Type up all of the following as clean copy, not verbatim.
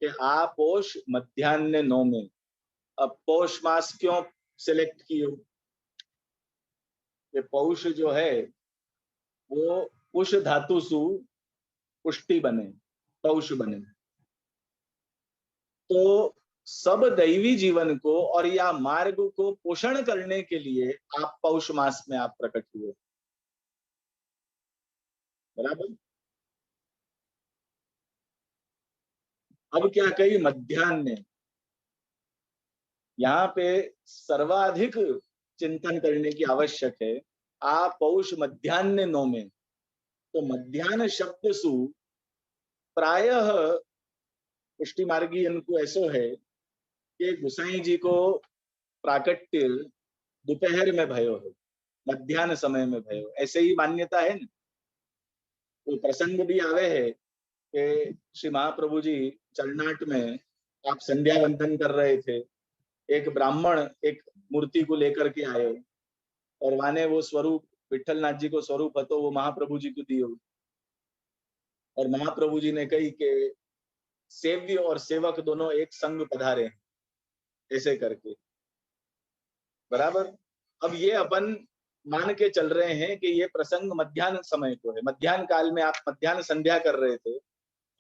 कि आ पौष मध्यान्ह 9 में। अब पौष मास क्यों सिलेक्ट किए? ये पौष जो है वो पुष धातु सु पुष्टि बने, पौष बने। तो सब दैवी जीवन को और या मार्ग को पोषण करने के लिए आप पौष मास में आप प्रकट हुए, बराबर। अब क्या कही? मध्यान्ह। यहाँ पे सर्वाधिक चिंतन करने की आवश्यक है। आ पौष मध्यान्ह 9 में। तो मध्यान्ह शब्द सु प्रायः पुष्टि मार्गी इनको ऐसो है कि गुसाई जी को प्राकट्य दोपहर में भयो है, मध्यान्ह समय में भयो, ऐसे ही मान्यता है ना। तो प्रसंग भी आवे है कि श्री महाप्रभु जी चरनाट में आप संध्या वंदन कर रहे थे, एक ब्राह्मण एक मूर्ति को लेकर के आए और वाने वो स्वरूप विठल नाथ जी को स्वरूप હતો वो महाप्रभु जी को दियो, और महाप्रभु जी ने कही कि सेव्य और सेवक दोनों एक संग पधारे, ऐसे करके, बराबर। अब ये अपन मान के चल रहे हैं कि ये प्रसंग मध्याह्न समय को है, मध्याह्न काल में आप मध्याह्न संध्या कर रहे थे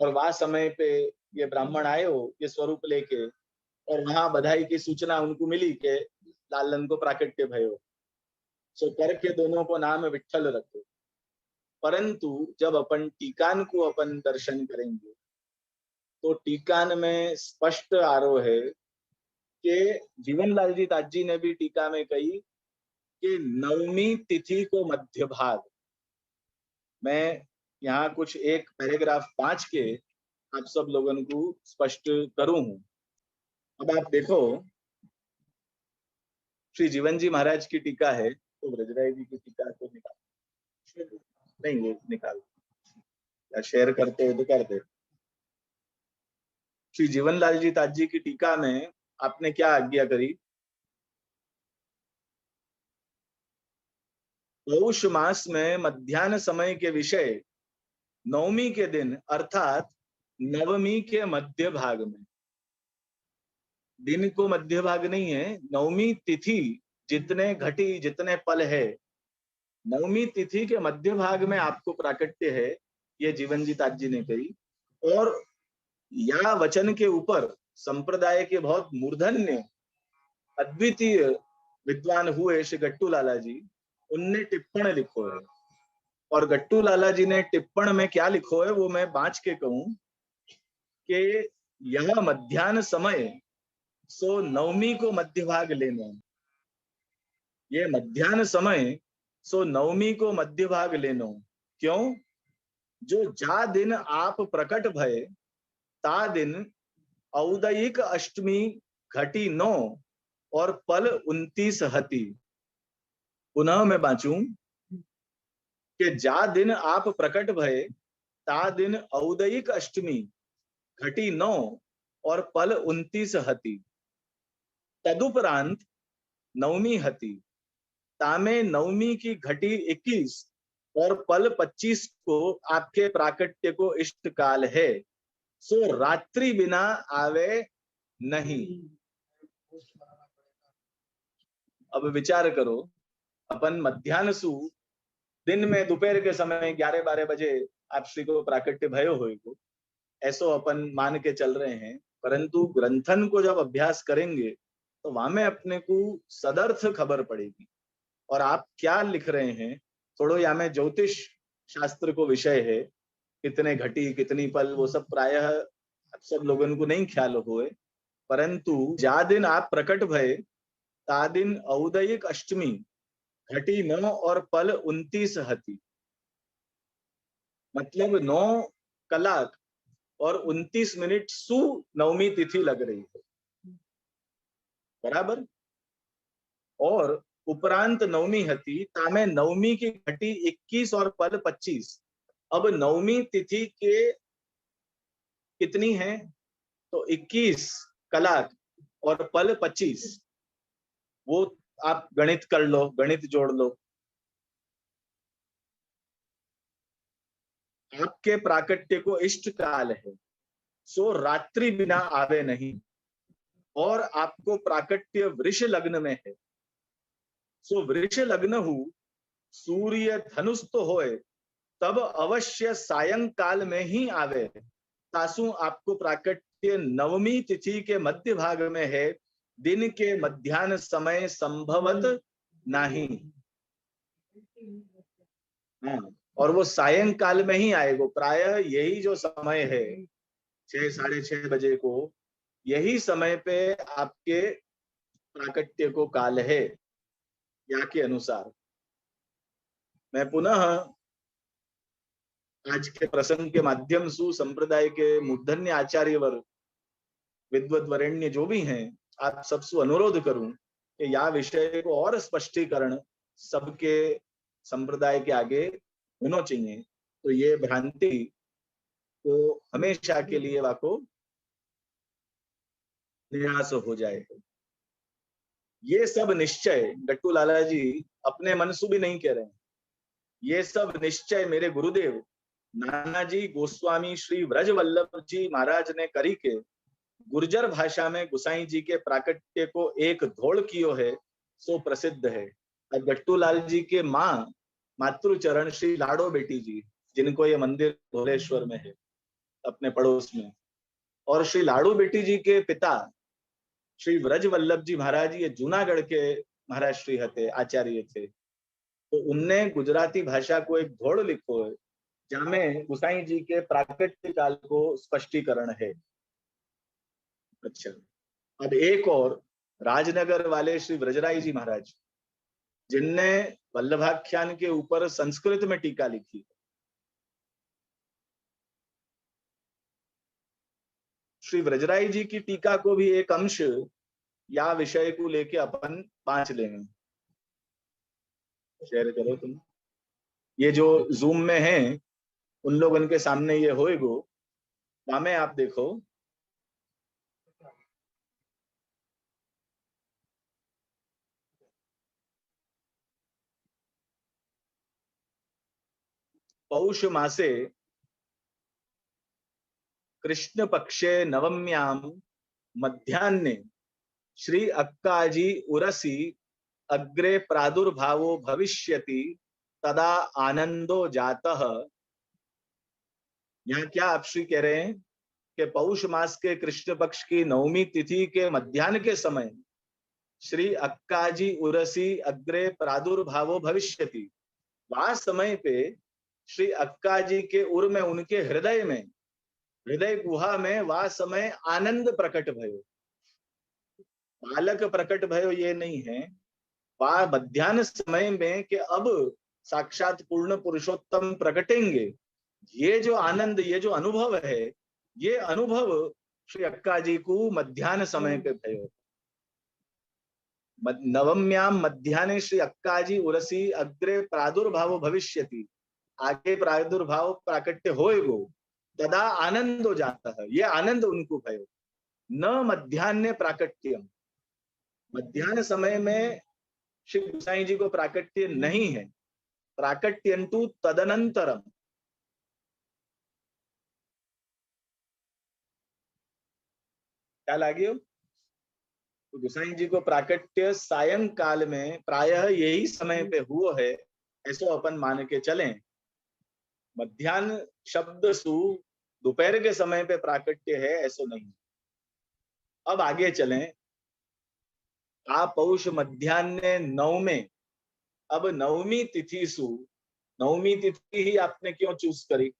और वह समय पे ये ब्राह्मण आए हो ये स्वरूप लेके, और वहां बधाई की सूचना उनको मिली कि लालन को प्राकट्य भयो, सो करके दोनों को नाम विठल रखो। परंतु जब अपन टीकान को अपन दर्शन करेंगे तो टीकान में स्पष्ट आरोह है कि जीवनलाल जी ताजी ने भी टीका में कही कि नवमी तिथि को मध्य भाग। मैं यहाँ कुछ एक पैराग्राफ 5 के आप सब लोगों को स्पष्ट करूं हूं। अब आप देखो, श्री जीवन जी महाराज की टीका है, तो ब्रजराय जी की टीका को निकाल, नहीं वो निकाल या शेयर करते हो तो कर दे। श्री जीवनलाल जी ताजी की टीका में आपने क्या आज्ञा करी? पौष मास में मध्याह्न समय के विषय नवमी के दिन अर्थात नवमी के मध्य भाग में, दिन को मध्य भाग नहीं है, नवमी तिथि जितने घटी जितने पल है, नवमी तिथि के मध्य भाग में आपको प्राकट्य है, ये जीवन जी ताज जी ने कही। और या वचन के ऊपर संप्रदाय के बहुत मूर्धन्य अद्वितीय विद्वान हुए श्री गट्टू लाला जी, उनने टिप्पण लिखो है, और गट्टू लाला जी ने टिप्पण में क्या लिखो है वो मैं बाँच के कहूं कि यह मध्याह्न समय सो नवमी को मध्य भाग लेना, ये मध्याह्न समय सो नवमी को मध्य भाग लेनो। क्यों? जो जा दिन आप प्रकट भय ता दिन औदयिक अष्टमी घटी 9 और पल 29 हती। पुनः मैं बाँचूं कि जा दिन आप प्रकट भय ता दिन औदयिक अष्टमी घटी 9 और पल 29 हती। तदुपरांत नवमी हती, तामे नवमी की घटी 21 और पल 25 को आपके प्राकट्य को इष्ट काल है, सो रात्रि बिना आवे नहीं। अब विचार करो, अपन मध्याह्न सु दिन में दोपहर के समय 11-12 बजे आप श्री को प्राकट्य भयो होय को, ऐसो अपन मान के चल रहे हैं, परंतु ग्रंथन को जब अभ्यास करेंगे तो वहां में अपने को सदर्थ खबर पड़ेगी। और आप क्या लिख रहे हैं, थोड़ो या में ज्योतिष शास्त्र को विषय है, कितने घटी कितनी पल वो सब प्रायः सब लोगों को नहीं ख्याल होए, परंतु जा दिन आप प्रकट भय ता दिन औदयिक अष्टमी घटी 9 और पल 29 हती, मतलब 9 कलाक और 29 मिनट सु नवमी तिथि लग रही है, बराबर। और उपरांत नवमी हती, तामे नवमी की घटी 21 और पल 25। अब नवमी तिथि के कितनी है? तो 21 कलाक और पल 25, वो आप गणित कर लो, गणित जोड़ लो। आपके प्राकट्य को इष्ट काल है, सो रात्रि बिना आवे नहीं, और आपको प्राकट्य वृष लग्न में है। सो वृष लग्न हु सूर्य धनुष तो होए, तब अवश्य सायंकाल में ही आवे। तासु आपको प्राकट्य नवमी तिथि के मध्य भाग में है, दिन के मध्याह्न समय संभवत नहीं। हाँ, और वो सायंकाल में ही आएगा। प्रायः यही जो समय है 6 साढ़े 6 बजे को, यही समय पे आपके प्राकट्य को काल है या के अनुसार। मैं पुनः आज के प्रसंग के माध्यम से संप्रदाय के मूर्धन्य आचार्य वर्ग, विद्वत वरेण्य जो भी हैं, आप सबसे अनुरोध करूं कि यह विषय को और स्पष्टीकरण सबके संप्रदाय के आगे होना चाहिए, तो ये भ्रांति को हमेशा के लिए वाको निराश हो जाए। ये सब निश्चय गट्टू लाला जी अपने मन से भी नहीं कह रहे हैं, ये सब निश्चय मेरे गुरुदेव नानाजी गोस्वामी श्री व्रजवल्लभ जी महाराज ने करी के गुर्जर भाषा में गुसाई जी के प्राकट्य को एक धोड़ कियो है, सो प्रसिद्ध है। और गट्टू लाल जी के माँ मातृचरण श्री लाडो बेटी जी, जिनको ये मंदिर धोलेश्वर में है अपने पड़ोस में, और श्री लाडो बेटी जी के पिता श्री व्रजवल्लभ जी महाराज ये जूनागढ़ के महाराज श्री हते आचार्य थे। तो उनने गुजराती भाषा को एक धोड़ लिखो है, जामे गुसाई जी के प्राकट्य काल को स्पष्टीकरण है। अच्छा, अब एक और राजनगर वाले श्री व्रजराय जी महाराज, जिनने वल्लभाख्यान के ऊपर संस्कृत में टीका लिखी, श्री व्रजराय जी की टीका को भी एक अंश या विषय को लेके अपन 5 लेंगे। शेयर करो तुम, ये जो जूम में है उन लोगों के सामने ये होएगो, में आप देखो। पौष मासे कृष्ण पक्षे नवम्याम मध्याह्ने श्री अक्काजी उरसी अग्रे प्रादुर्भावो भविष्यति तदा आनंदो जातः। यहाँ क्या आप श्री कह रहे हैं कि पौष मास के कृष्ण पक्ष की नवमी तिथि के मध्याह्न के समय श्री अक्काजी उरसी अग्रे प्रादुर्भावो भविष्यति, वह समय पे श्री अक्का जी के उर में, उनके हृदय में, हृदय गुहा में वह समय आनंद प्रकट भयो। बालक प्रकट भयो ये नहीं है, वह मध्याह्न समय में कि अब साक्षात पूर्ण पुरुषोत्तम प्रकटेंगे, ये जो आनंद, ये जो अनुभव है, ये अनुभव श्री अक्का जी को मध्याह्न समय पे भयो। नवम्याम मध्याह्ने श्री अक्का जी उरसी अग्रे प्रादुर्भाव भविष्यति, आगे प्रादुर्भाव प्राकट्य होएगो, तदा आनंद हो जाता है, ये आनंद उनको भयो। न मध्याह्न प्राकट्यम, मध्याह्न समय में श्री गोसाई जी को प्राकट्य नहीं है। प्राकट्यंतु तदनंतरम, क्या लागियो? तो गोसाई जी को प्राकट्य सायंकाल में प्रायः यही समय पे हुआ है, ऐसो अपन मान के चलें। मध्याह्न शब्द सु दोपहर के समय पे प्राकट्य है ऐसो नहीं। अब आगे चलें। आप पौष मध्याह्न नवमे, अब नवमी तिथि सु, नवमी तिथि ही आपने क्यों चूज करी?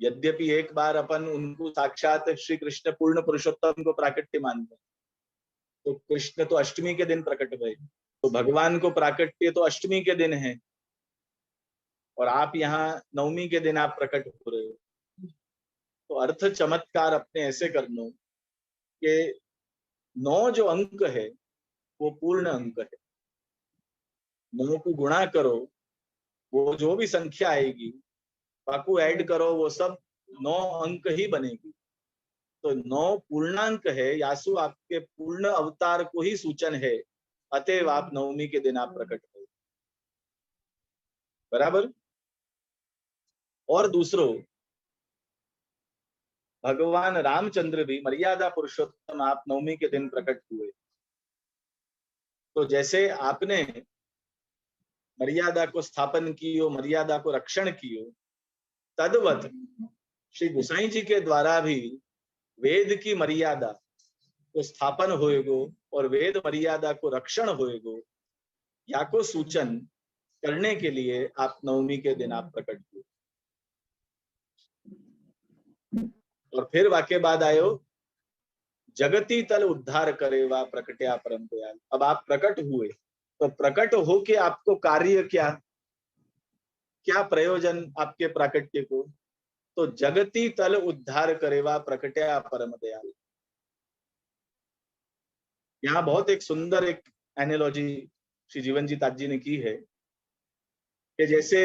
यद्यपि एक बार अपन उनको साक्षात श्री कृष्ण पूर्ण पुरुषोत्तम को प्राकट्य मानते, तो कृष्ण तो अष्टमी के दिन प्रकट हुए, तो भगवान को प्राकट्य तो अष्टमी के दिन है, और आप यहाँ नवमी के दिन आप प्रकट हो रहे हो। तो अर्थ चमत्कार अपने ऐसे कर लो कि 9 जो अंक है वो पूर्ण अंक है, 9 को गुणा करो, वो जो भी संख्या आएगी बाकू ऐड करो, वो सब 9 अंक ही बनेगी। तो 9 पूर्णांक है, यासु आपके पूर्ण अवतार को ही सूचन है, अतएव आप नवमी के दिन आप प्रकट हो। बराबर। और दूसरो भगवान रामचंद्र भी मर्यादा पुरुषोत्तम आप नवमी के दिन प्रकट हुए। तो जैसे आपने मर्यादा को स्थापन कियो, मर्यादा को रक्षण कियो, तद्वत श्री गोसाई जी के द्वारा भी वेद की मर्यादा को स्थापन होएगो और वेद मर्यादा को रक्षण होएगो, या को सूचन करने के लिए आप नवमी के दिन आप प्रकट हुए। और फिर वाक्य बाद आयो, जगती तल उद्धार करे वा प्रकट्या परम दयाल। अब आप प्रकट हुए तो प्रकट होके आपको कार्य क्या, क्या प्रयोजन आपके प्राकट्य को? तो जगती तल उद्धार करे वा प्रकट्या परम दयाल। यहाँ बहुत एक सुंदर एक एनालॉजी श्री जीवन जी ताज जी ने की है कि जैसे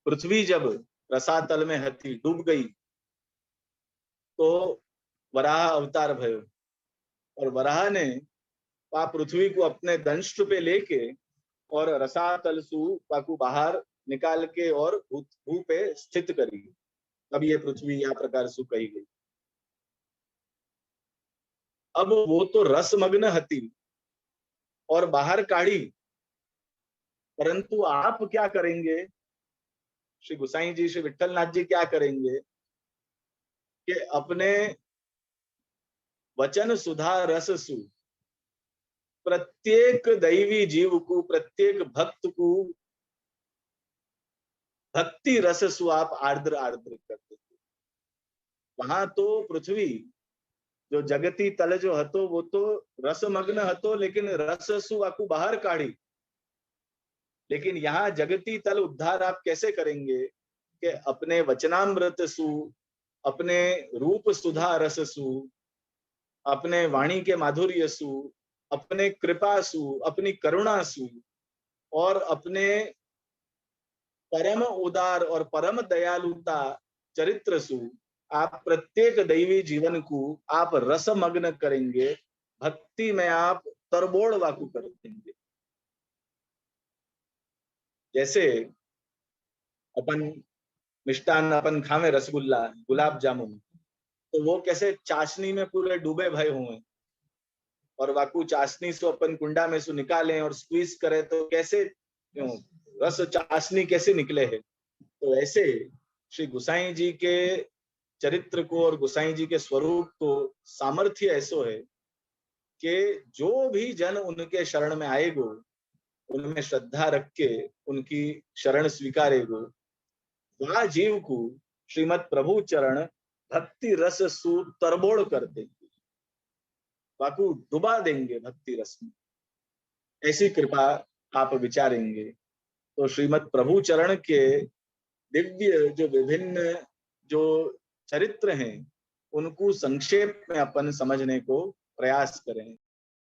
पृथ्वी जब रसातल में हती, डूब गई, तो वराह अवतार भयो और वराह ने आ पृथ्वी को अपने दंष्ट पे लेके और रसातल सु पाकू बाहर निकाल के और भू पे स्थित करी। तब ये पृथ्वी या प्रकार सु कही गई। अब वो तो रसमग्न हती और बाहर काढ़ी, परंतु आप क्या करेंगे, श्री गोसाई जी, श्री विठलनाथ जी क्या करेंगे कि अपने वचन सुधा रस सु प्रत्येक दैवी जीव को, प्रत्येक भक्त को भक्ति रस सु आप आर्द्र आर्द्र करते थे। वहां तो पृथ्वी जो जगती तल जो हतो वो तो रसमग्न हतो, लेकिन रस सु आकू बाहर काढ़ी। लेकिन यहाँ जगती तल उद्धार आप कैसे करेंगे कि अपने वचनामृत सु, अपने रूप सुधा रस सु, अपने वाणी के माधुर्य सु, अपने कृपा सु, अपनी करुणा सु और अपने परम उदार और परम दयालुता चरित्र सु आप प्रत्येक दैवी जीवन को आप रसमग्न करेंगे, भक्ति में आप तरबोड़ वाकू कर देंगे। जैसे अपन मिष्टान अपन खावे रसगुल्ला, गुलाब जामुन, तो वो कैसे चाशनी में पूरे डूबे भय हुए और वाकू चाशनी से अपन कुंडा में से निकालें और स्क्वीज करें तो कैसे रस चाशनी कैसे निकले है। तो ऐसे श्री गोसाई जी के चरित्र को और गोसाई जी के स्वरूप को सामर्थ्य ऐसो है कि जो भी जन उनके शरण में आएगो, उनमें श्रद्धा रख के उनकी शरण स्वीकारेगो, वह जीव को श्रीमद प्रभु चरण भक्ति रस सु तरबोड़ कर देंगे, वाकू डुबा देंगे भक्ति रस में। ऐसी कृपा आप विचारेंगे तो श्रीमद प्रभु चरण के दिव्य जो विभिन्न जो चरित्र हैं उनको संक्षेप में अपन समझने को प्रयास करें।